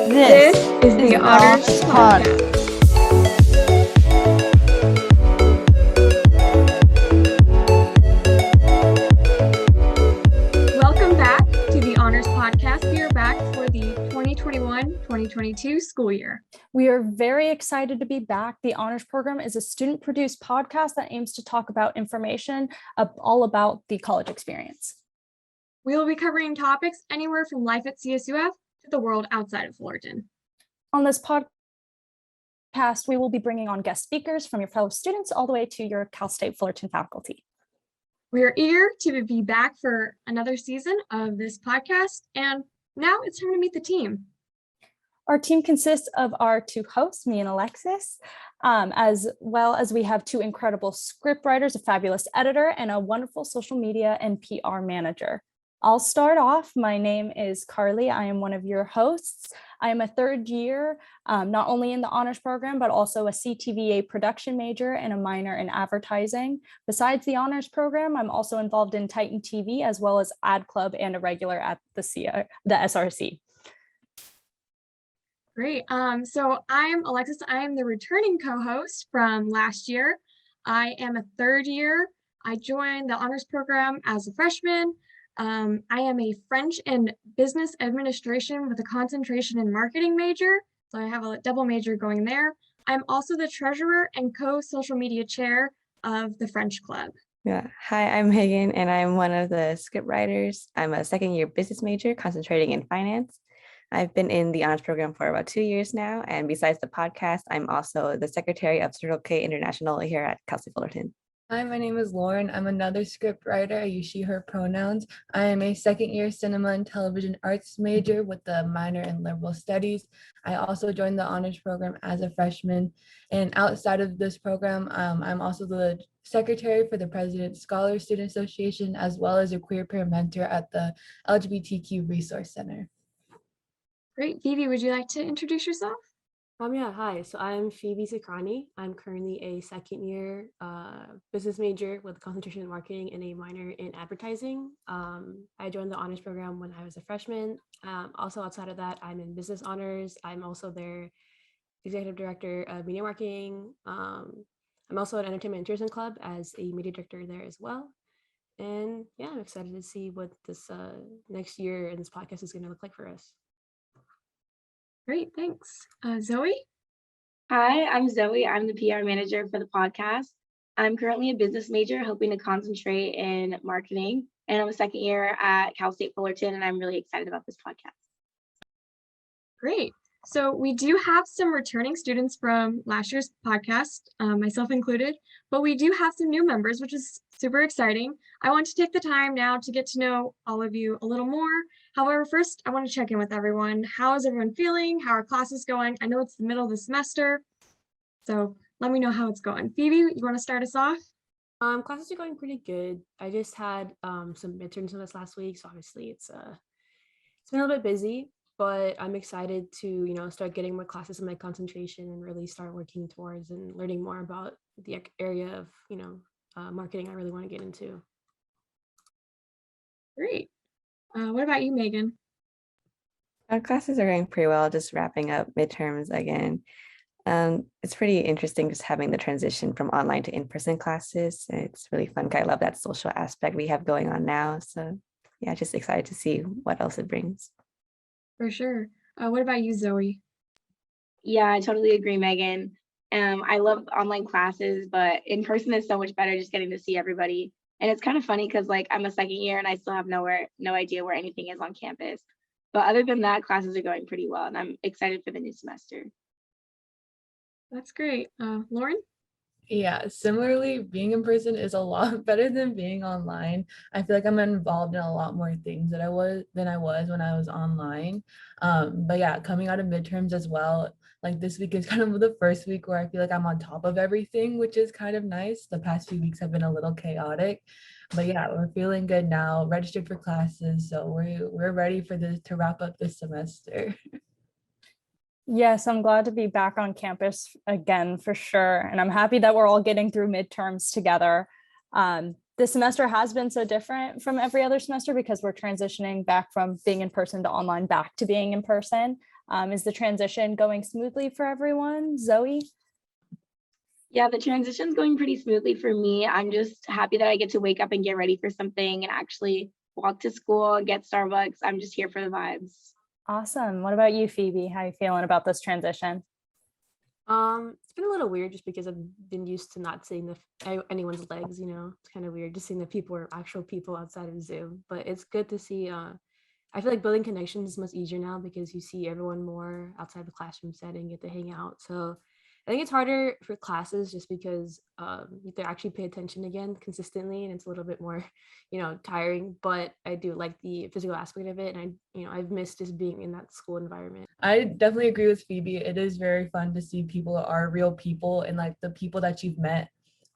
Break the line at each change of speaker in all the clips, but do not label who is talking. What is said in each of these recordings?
This is the Honors Podcast. Welcome back to the Honors Podcast. We are back for the 2021-2022 school year.
We are very excited to be back. The Honors Program is a student-produced podcast that aims to talk about information all about the college experience.
We will be covering topics anywhere from life at CSUF to the world outside of Fullerton.
On this podcast, we will be bringing on guest speakers from your fellow students all the way to your Cal State Fullerton faculty.
We are eager to be back for another season of this podcast, and now it's time to meet the team.
Our team consists of our two hosts, me and Alexis, as well as we have two incredible script writers, a fabulous editor, and a wonderful social media and PR manager. I'll start off. My name is Carly. I am one of your hosts. I am a third year, not only in the honors program, but also a CTVA production major and a minor in advertising. Besides the honors program, I'm also involved in Titan TV as well as ad club and a regular at the SRC.
Great. So I'm Alexis. I am the returning co-host from last year. I am a third year. I joined the honors program as a freshman. I am a French and business administration with a concentration in marketing major. So I have a double major going there. I'm also the treasurer and co-social media chair of the French Club.
Yeah. Hi, I'm Megan, and I'm one of the script writers. I'm a second year business major concentrating in finance. I've been in the honors program for about 2 years now. And besides the podcast, I'm also the secretary of Circle K International here at Cal State Fullerton.
Hi, my name is Lauren. I'm another script writer. I use she, her pronouns. I am a second year cinema and television arts major with a minor in liberal studies. I also joined the honors program as a freshman. And outside of this program, I'm also the secretary for the President's Scholar Student Association, as well as a queer peer mentor at the LGBTQ Resource Center.
Great. Phoebe, would you like to introduce yourself?
Hi. So I'm Phoebe Zakrani. I'm currently a second year business major with a concentration in marketing and a minor in advertising. I joined the honors program when I was a freshman. Also outside of that, I'm in business honors. I'm also their executive director of media marketing. I'm also at Entertainment and Tourism Club as a media director there as well. And yeah, I'm excited to see what this next year in this podcast is going to look like for us.
Great, thanks. Zoe?
Hi, I'm Zoe. I'm the PR manager for the podcast. I'm currently a business major, hoping to concentrate in marketing. And I'm a second year at Cal State Fullerton, and I'm really excited about this podcast.
Great. So we do have some returning students from last year's podcast, myself included, but we do have some new members, which is super exciting. I want to take the time now to get to know all of you a little more. However, first, I want to check in with everyone. How is everyone feeling? How are classes going? I know it's the middle of the semester, so let me know how it's going. Phoebe, you want to start us off?
Classes are going pretty good. I just had some midterms with us last week, so obviously it's been a little bit busy, but I'm excited to start getting more classes in my concentration and really start working towards and learning more about the area of marketing I really want to get into.
Great. What about you, Megan?
Our classes are going pretty well, just wrapping up midterms again. It's pretty interesting just having the transition from online to in-person classes. It's really fun. I love that social aspect we have going on now. So yeah, just excited to see what else it brings.
For sure. What about you, Zoe?
Yeah, I totally agree, Megan. I love online classes, but in person is so much better, just getting to see everybody. And it's kind of funny because I'm a second year and I still have no idea where anything is on campus. But other than that, classes are going pretty well, and I'm excited for the new semester.
That's great. Lauren?
Yeah, similarly, being in person is a lot better than being online. I feel like I'm involved in a lot more things than I was when I was online. But yeah, coming out of midterms as well, this week is kind of the first week where I feel like I'm on top of everything, which is kind of nice. The past few weeks have been a little chaotic, but yeah, we're feeling good now, registered for classes, so we're ready for this to wrap up this semester.
Yes, I'm glad to be back on campus again for sure. And I'm happy that we're all getting through midterms together. This semester has been so different from every other semester because we're transitioning back from being in person to online back to being in person. Is the transition going smoothly for everyone? Zoe?
Yeah, the transition's going pretty smoothly for me. I'm just happy that I get to wake up and get ready for something and actually walk to school and get Starbucks. I'm just here for the vibes.
Awesome. What about you, Phoebe? How are you feeling about this transition?
It's been a little weird just because I've been used to not seeing anyone's legs, you know. It's kind of weird just seeing that people are actual people outside of Zoom, but it's good to see. I feel like building connections is much easier now because you see everyone more outside the classroom setting, get to hang out. So I think it's harder for classes just because you have to actually pay attention again consistently, and it's a little bit more, you know, tiring. But I do like the physical aspect of it, and I've missed just being in that school environment.
I definitely agree with Phoebe. It is very fun to see people are real people, and like the people that you've met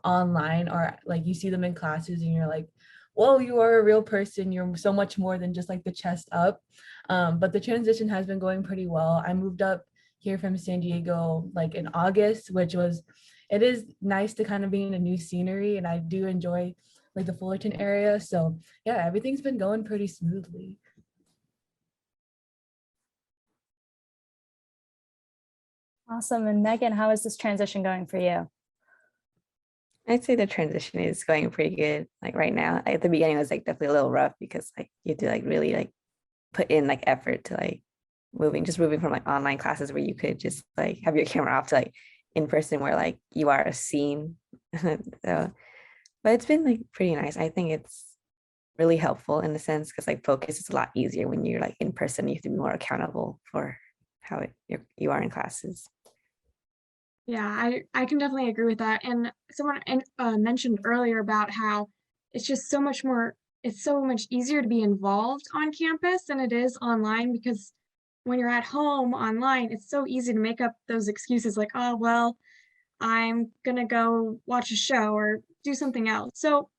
online or like you see them in classes and you're like, whoa, you are a real person. You're so much more than just like the chest up. But the transition has been going pretty well. I moved up here from San Diego like in August, it is nice to kind of be in a new scenery, and I do enjoy like the Fullerton area. So yeah, everything's been going pretty smoothly.
Awesome. And Megan, how is this transition going for you?
I'd say the transition is going pretty good. Like right now, at the beginning, it was like definitely a little rough because like you have to like really like put in like effort to like moving from like online classes where you could just like have your camera off to like in person where like you are a scene. So, but it's been like pretty nice. I think it's really helpful in the sense because like focus is a lot easier when you're like in person. You have to be more accountable for how you are in classes.
Yeah, I can definitely agree with that. And someone mentioned earlier about how it's just so much more, it's so much easier to be involved on campus than it is online because when you're at home online, it's so easy to make up those excuses like, oh, well, I'm gonna go watch a show or do something else. So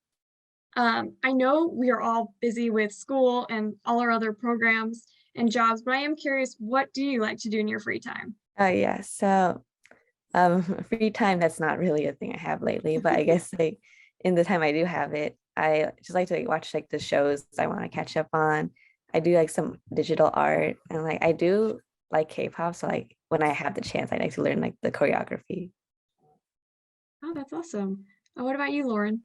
I know we are all busy with school and all our other programs and jobs, but I am curious, what do you like to do in your free time?
Oh yeah. So free time, that's not really a thing I have lately, but I guess like in the time I do have it, I just like to like, watch like the shows I want to catch up on. I do like some digital art and like I do like K-pop. So like when I have the chance, I like to learn like the choreography.
Oh, that's awesome. What about you, Lauren?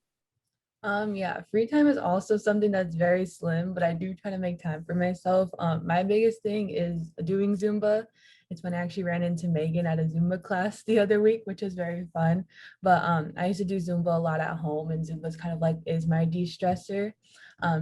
Yeah, free time is also something that's very slim, but I do try to make time for myself. My biggest thing is doing Zumba. It's when I actually ran into Megan at a Zumba class the other week, which is very fun. But I used to do Zumba a lot at home, and Zumba's kind of like is my de-stressor.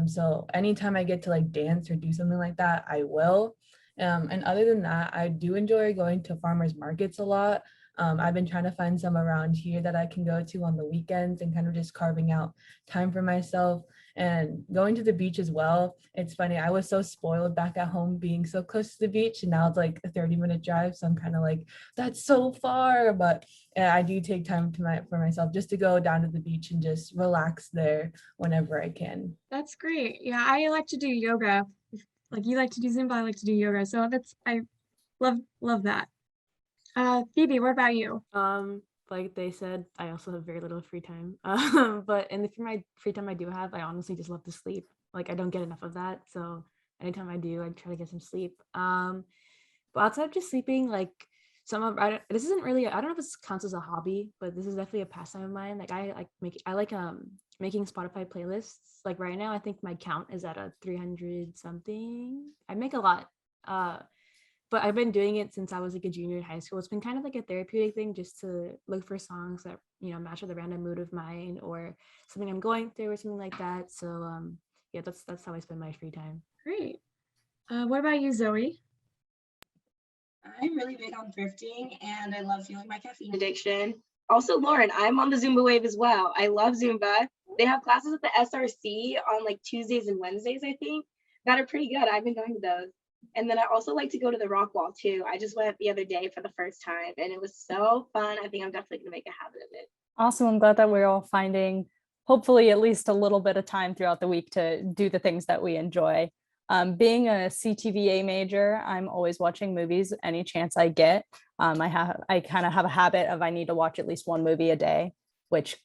So anytime I get to like dance or do something like that, I will. And other than that, I do enjoy going to farmers markets a lot. I've been trying to find some around here that I can go to on the weekends and kind of just carving out time for myself and going to the beach as well. It's funny, I was so spoiled back at home being so close to the beach, and now it's like a 30-minute drive. So I'm kind of like, that's so far. But yeah, I do take time for myself just to go down to the beach and just relax there whenever I can.
That's great. Yeah, I like to do yoga. Like you like to do Zumba, I like to do yoga. So I love that. Phoebe, what about you?
Like they said, I also have very little free time. But for my free time I do have, I honestly just love to sleep. Like I don't get enough of that. So anytime I do, I try to get some sleep. But outside of just sleeping, like this isn't really, I don't know if this counts as a hobby, but this is definitely a pastime of mine. Like I like making Spotify playlists. Like right now, I think my count is at a 300 something. I make a lot. But I've been doing it since I was like a junior in high school. It's been kind of like a therapeutic thing just to look for songs that, you know, match with a random mood of mine or something I'm going through or something like that. So yeah, that's how I spend my free time.
Great. What about you, Zoe?
I'm really big on thrifting and I love feeling my caffeine addiction. Also, Lauren, I'm on the Zumba wave as well. I love Zumba. They have classes at the SRC on like Tuesdays and Wednesdays, I think, that are pretty good. I've been going to those. And then I also like to go to the rock wall too. I just went the other day for the first time and it was so fun. I think I'm definitely gonna make a habit of it.
Awesome. I'm glad that we're all finding hopefully at least a little bit of time throughout the week to do the things that we enjoy. Being a CTVA major, I'm always watching movies any chance I get. I kind of have a habit of I need to watch at least one movie a day, which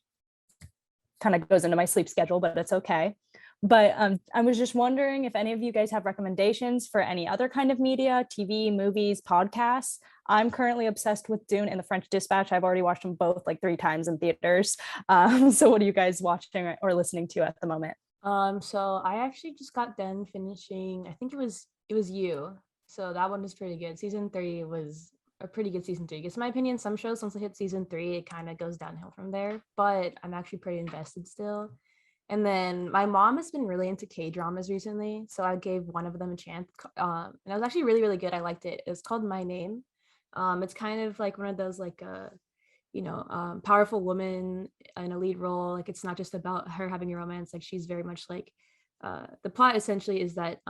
kind of goes into my sleep schedule, but it's okay. But I was just wondering if any of you guys have recommendations for any other kind of media, TV, movies, podcasts. I'm currently obsessed with Dune and The French Dispatch. I've already watched them both like 3 times in theaters. So what are you guys watching or listening to at the moment?
So I actually just got done finishing, I think it was You. So that one was pretty good. Season 3 was a pretty good season 3. Because in my opinion, some shows once they hit season 3, it kind of goes downhill from there. But I'm actually pretty invested still. And then my mom has been really into K-dramas recently, so I gave one of them a chance. And it was actually really, really good. I liked it. It's called My Name. It's kind of like one of those like powerful woman in a lead role. Like it's not just about her having a romance. Like she's very much like the plot essentially is that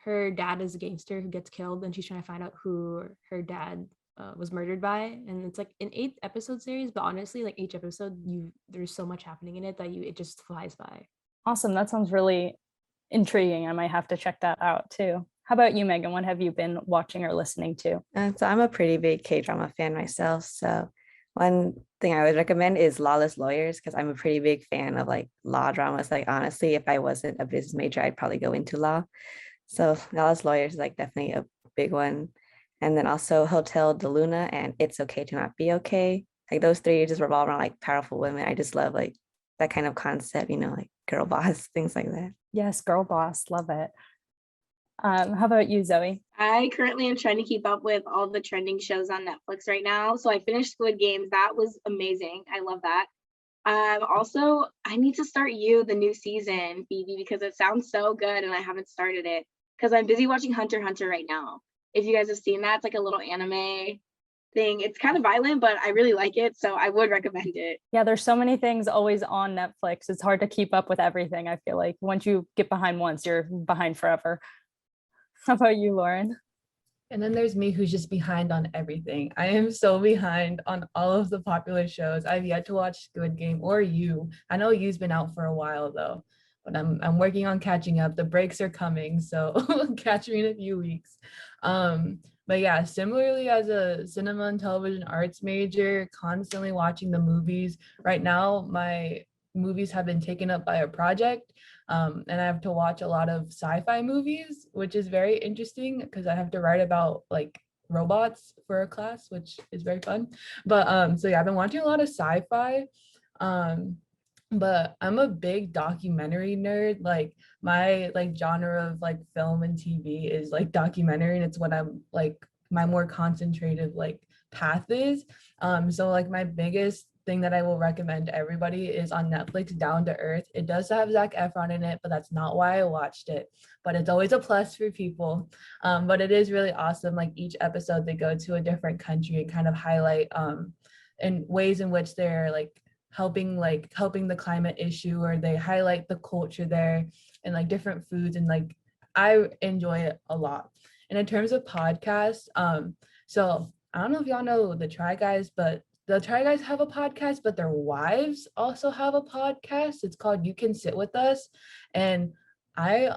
her dad is a gangster who gets killed, and she's trying to find out who her dad was murdered by. And it's like an 8 episode series, but honestly, like each episode, there's so much happening in it that it just flies by.
Awesome. That sounds really intriguing. I might have to check that out too. How about you, Megan? What have you been watching or listening to?
So I'm a pretty big K-drama fan myself. So one thing I would recommend is Lawless Lawyers, because I'm a pretty big fan of like law dramas. Like honestly, if I wasn't a business major, I'd probably go into law. So Lawless Lawyers is like definitely a big one. And then also Hotel de Luna and It's Okay to Not Be Okay. Like those three just revolve around like powerful women. I just love like that kind of concept, like girl boss, things like that.
Yes, girl boss. Love it. How about you, Zoe?
I currently am trying to keep up with all the trending shows on Netflix right now. So I finished Squid Games. That was amazing. I love that. Also, I need to start the new season, Phoebe, because it sounds so good and I haven't started it because I'm busy watching Hunter x Hunter right now. If you guys have seen that, it's like a little anime thing. It's kind of violent, but I really like it. So I would recommend it.
Yeah, there's so many things always on Netflix. It's hard to keep up with everything. I feel like once you get behind once, you're behind forever. How about you, Lauren?
And then there's me who's just behind on everything. I am so behind on all of the popular shows. I've yet to watch Squid Game or You. I know You's been out for a while though, but I'm working on catching up. The breaks are coming, so catch me in a few weeks. But yeah, similarly as a cinema and television arts major, constantly watching the movies. Right now, my movies have been taken up by a project. And I have to watch a lot of sci-fi movies, which is very interesting because I have to write about like robots for a class, which is very fun. But so yeah, I've been watching a lot of sci-fi. But I'm a big documentary nerd. Like my like genre of like film and TV is like documentary, and it's what I'm like my more concentrated like path is. So like my biggest thing that I will recommend to everybody is on Netflix, Down to Earth. It does have Zac Efron in it, but that's not why I watched it. But it's always a plus for people. But it is really awesome. Like each episode, they go to a different country and kind of highlight in ways in which they're helping the climate issue, or they highlight the culture there and like different foods, and like I enjoy it a lot. And in terms of podcasts, so I don't know if y'all know the Try Guys, but the Try Guys have a podcast, but their wives also have a podcast. It's called You Can Sit With Us. And I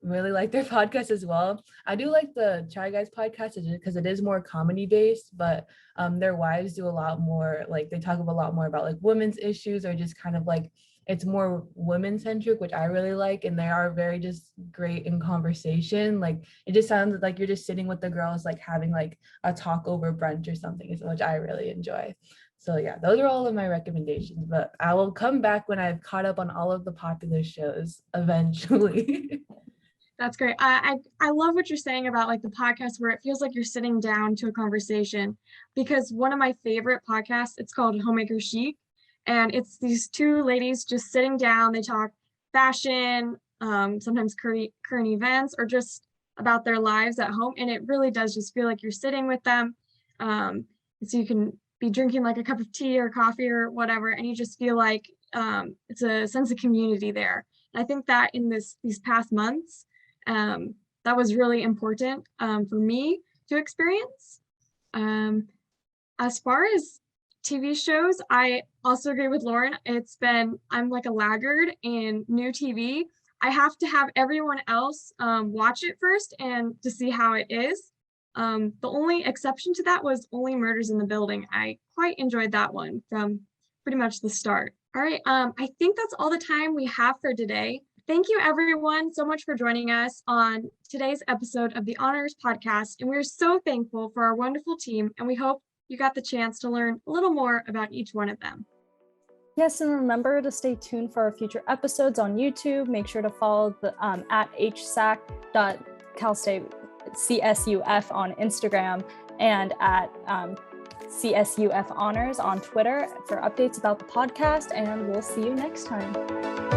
really like their podcast as well. I do like the Try Guys podcast because it is more comedy based, but their wives do a lot more, like they talk a lot more about like women's issues, or just kind of like it's more women centric, which I really like. And they are very just great in conversation. Like it just sounds like you're just sitting with the girls, like having like a talk over brunch or something, which I really enjoy. So yeah, those are all of my recommendations, but I will come back when I've caught up on all of the popular shows eventually.
That's great. I love what you're saying about like the podcast where it feels like you're sitting down to a conversation, because one of my favorite podcasts, it's called Homemaker Chic, and it's these two ladies just sitting down. They talk fashion, sometimes current events, or just about their lives at home, and it really does just feel like you're sitting with them. So you can be drinking like a cup of tea or coffee or whatever, and you just feel like it's a sense of community there. And I think that in these past months, that was really important for me to experience. As far as TV shows, I also agree with Lauren. I'm like a laggard in new TV. I have to have everyone else watch it first and to see how it is. The only exception to that was Only Murders in the Building. I quite enjoyed that one from pretty much the start. All right, I think that's all the time we have for today. Thank you everyone so much for joining us on today's episode of the Honors Podcast. And we're so thankful for our wonderful team, and we hope you got the chance to learn a little more about each one of them.
Yes, and remember to stay tuned for our future episodes on YouTube. Make sure to follow the at hsac.calstate.csuf on Instagram and at CSUF Honors on Twitter for updates about the podcast, and we'll see you next time.